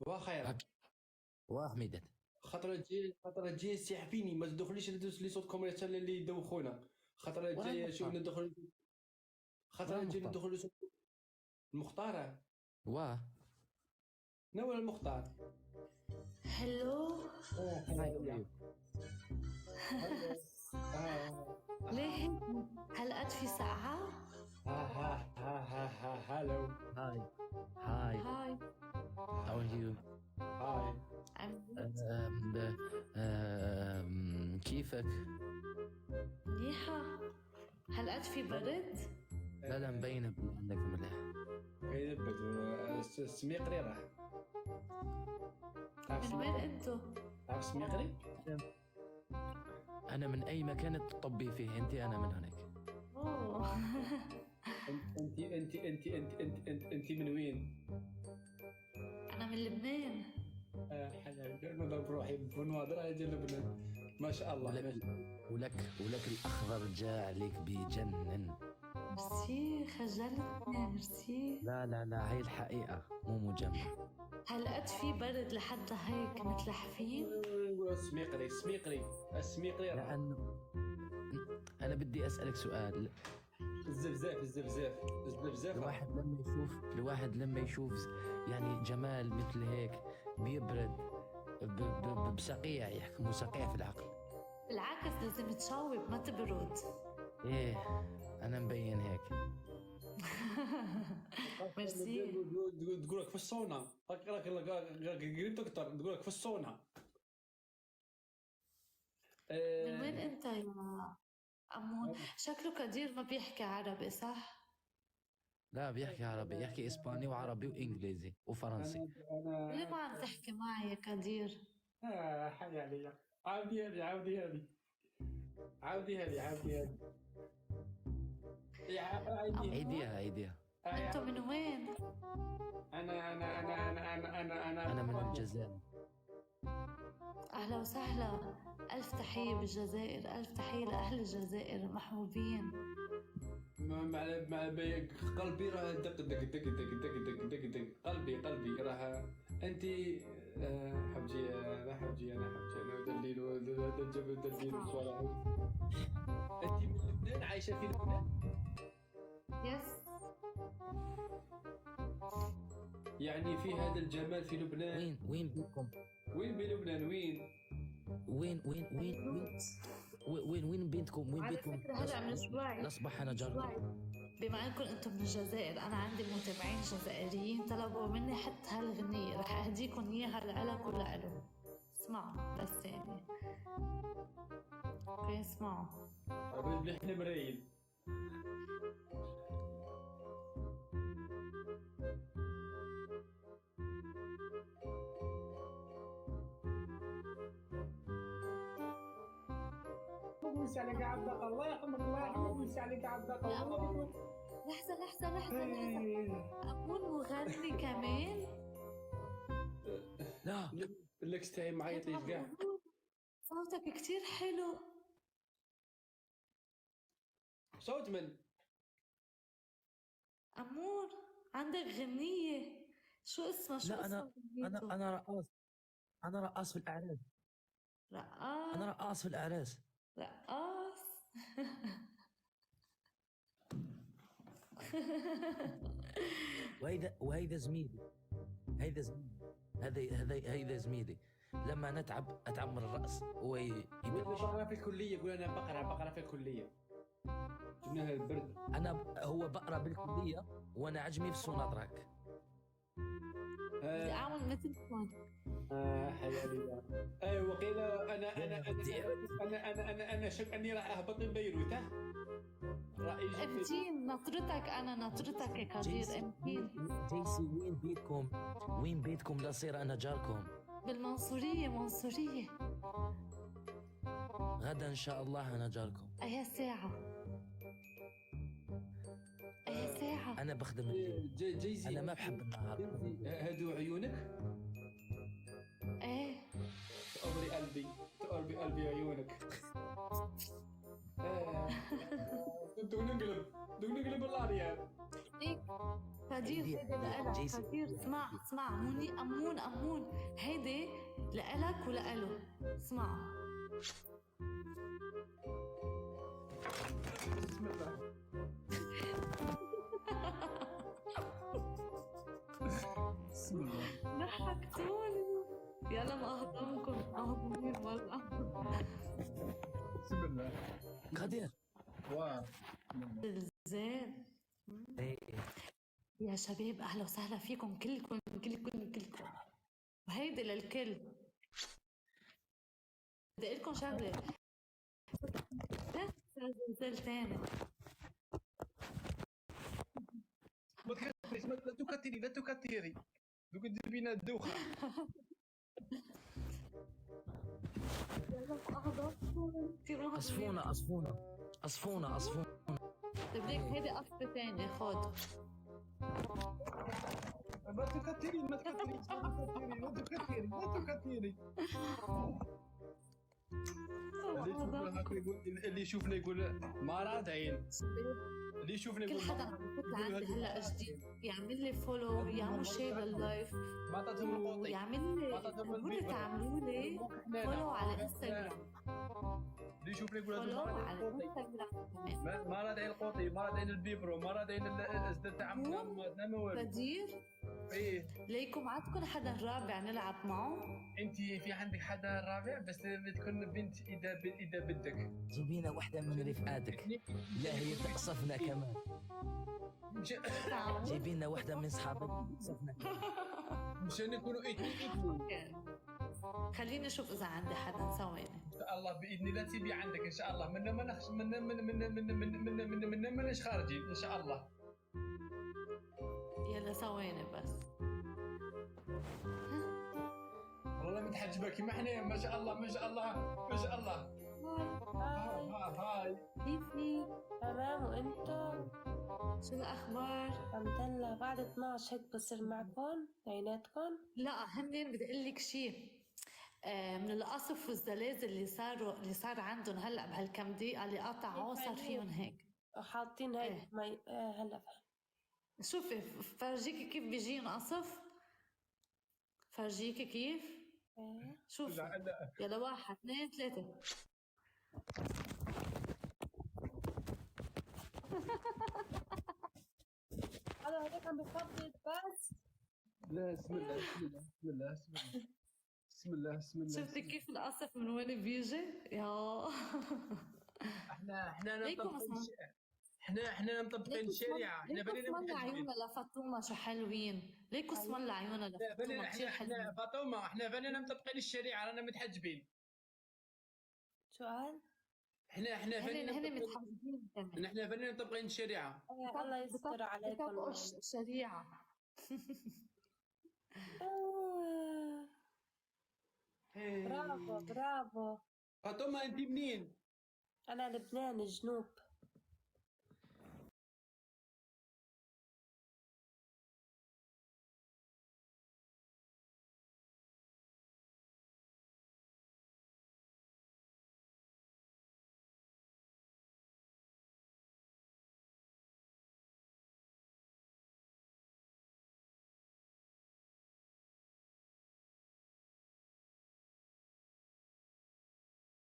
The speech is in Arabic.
وخير. وحميدة خطرة جاية سيحفيني، ما تدخليش لي صوت كوميرسيال اللي يدوخونا. خطرة وين جاية شو المختار؟ ندخل. خطرة وين جاية المختار؟ ندخل صوت المختار. واه نور المختار. هلو. هاي أويو. هلو. ليه هالقد في سقعة؟ هلو. هاي هاي هاي. how are you؟ هاي. كيفك؟ منيحة. هالقد في برد؟ لا لا مبينة عندك مليح. كيدبت السميقري راه. من وين انتو؟ تعرف السميقري؟ أنا من أي مكان تطبي فيه أنت، أنا من هناك. اوه. انت من وين؟ انا من لبنان. حلال نضرب روحي بنواضر اجي لبنان. ما شاء الله. ولك الأخضر جاء عليك بيجنن. ميرسي، خجلتني. ميرسي. لا هاي الحقيقة مو مجمل. هالقد في برد لحتى هيك متلحفين؟ السميقري لأنه أنا بدي أسألك سؤال. الزفزاف الواحد لما يشوف يعني جمال مثل هيك بيبرد بسقيع، يحكموا سقيع في العقل. بالعكس لازم تشاوب ما تبرد. ايه أنا مبين هيك. ميرسي. تقولك في الصونة. قريب دكتور تقولك في الصونة. من وين انت يا أمون؟ شكله كدير ما بيحكي عربي صح؟ لا بيحكي عربي، يحكي إسباني وعربي وإنجليزي وفرنسي. ليه ما عم تحكي معي يا كدير؟ حي علي. عاودي هذه. عيديها. انتو من وين؟ أنا من الجزائر. أهلا وسهلا. ألف تحية بالجزائر، ألف تحية لأهل الجزائر محبوبين. مع قلبي راه دق قلبي راه انت حبجي انا دليل صراحه. انت من لبنان، عايشه في لبنان؟ يس. يعني في هذا الجمال في لبنان. وين بيكم؟ وين بلبنان؟ وين بيتكم؟ على فكرة هلا من شوي نصبح أنا جاركم. بما انكم انتم من الجزائر، انا عندي متابعين جزائريين طلبوا مني حتى هالغنية، رح اهديكم اياها لإلك ولإله. اسمعوا بس يعني. اوكي اسمعوا. احنا مرايل. بوس عليك عبدك، الله يرحمك، الله يرحمك. بوس عليك عبدك. لحظة. أكون مغني كمان؟ لا اللكس تاعي معيط ليش كاع. صوتك كتير حلو. صوت من؟ أمور عندك غنية، شو اسمها؟ شو لا اسمها؟ أنا رقاص في الأعراس. رقاص. أنا رقاص في الأعراس. رقاص. وهيدا زميلي. هيدا زميلي. لما أتعب من الرأس هو يبلش. بقرة في الكلية، يقول أنا بقرة في الكلية. جبناها البرد. هو بقرة بالكلية وأنا عجمي في السوناتراك. بدي أعمل مثلكم. حيالي. أيوة وقيل أنا شك أني راح أهبط من بيروت. امتين نطرتك يا كبير. امتين. جيسي وين بيتكم لصير أنا جاركم؟ بالمنصورية. غدا إن شاء الله أنا جاركم. أي ساعة؟ أنا بخدم الليل. جيزي أنا ما بحب النهار. هادو عيونك؟ ايه. تقربي قلبي عيونك. بدك نقلب العريان. فدير هيدي لإلك. فدير اسمع مني أمون هيدي لإلك ولإله. اسمعوا. بسم الله. بسم الله. ضحكتوني. يلا ما أهضمكم أهضمين والله. بسم الله. قادر. واو. زين. ايه يا شباب أهلا وسهلا فيكم كلكم. وهيدي للكل. بدي أقول لكم شغلة. لا زلزال تاني. ما تكثريش، لا تكثري. دوك تجيبينا الدوخة. يلا ما أهضمكم. كتير مهضومين. أصفونة. طيب ليك هيدي قصة تانية خد. ما تكثري. اللي يشوفنا يقول ما رادعين. اللي يشوفنا كل يقول حدا عم يفوت عندي هلا جديد يعمل لي فولو يعمل شير لللايف ما اعطتهم القوطي. ويعمل لي قولوا تعملوا لي فولو على انستغرام. اللي يشوفنا يقول فولو هذا على القوطي. انستغرام. ما رادعين القوطي، ما رادعين البيبرو، ما رادعين التعامل. بدير ايه ليكم عندكم حدا رابع نلعب معه؟ انت في عندك حدا رابع بس بتكون بنت اذا بدك. جيبينا واحدة من رفقاتك. لا هي تقصفنا كمان. جيبينا واحدة من صحابك تقصفنا. مشان نكونوا اثنين. خليني اشوف اذا عندي حدا ثواني. ان شاء الله باذن الله تبي عندك ان شاء الله. منا ما نخش منا ماناش خارجين ان شاء الله. يلا ثواني بس. والله متحجبه كيما احنا. ما شاء الله. هاي كيفي؟ تمام وانتم؟ شو الاخبار؟ الحمد لله. بعد 12 هيك بصير معكم بيناتكم؟ لا هن بدي اقول لك شيء. من القصف والزلازل اللي صار عندهم هلا بهالكم دقيقه اللي قطعوا صار فيهم هيك. وحاطين هيك إيه. مي هلا شوفي فرجيكي كيف بيجين قصف. فرجيكي كيف. إيه. شوفي لا يلا 1 2 3. هذا هذيك عم بفضل بس. لا بسم الله. شفتي كيف القصف من وين بيجي؟ يا احنا ليكم احنا مطبقين الشريعه. احنا ليكم بنينا اسم الله عيوننا لفاطمه شو حلوين. ليكم اسم الله عيوننا لفاطمه كثير حلوين. احنا فاطمه احنا بنينا مطبقين الشريعه. رانا متحجبين. شو قال؟ احنا هن متحجبين كمان. احنا بنينا مطبقين الشريعه. الله يستر عليكم. بطبقوا الشريعه. برافو. فاطمه انت منين؟ انا لبنان جنوب.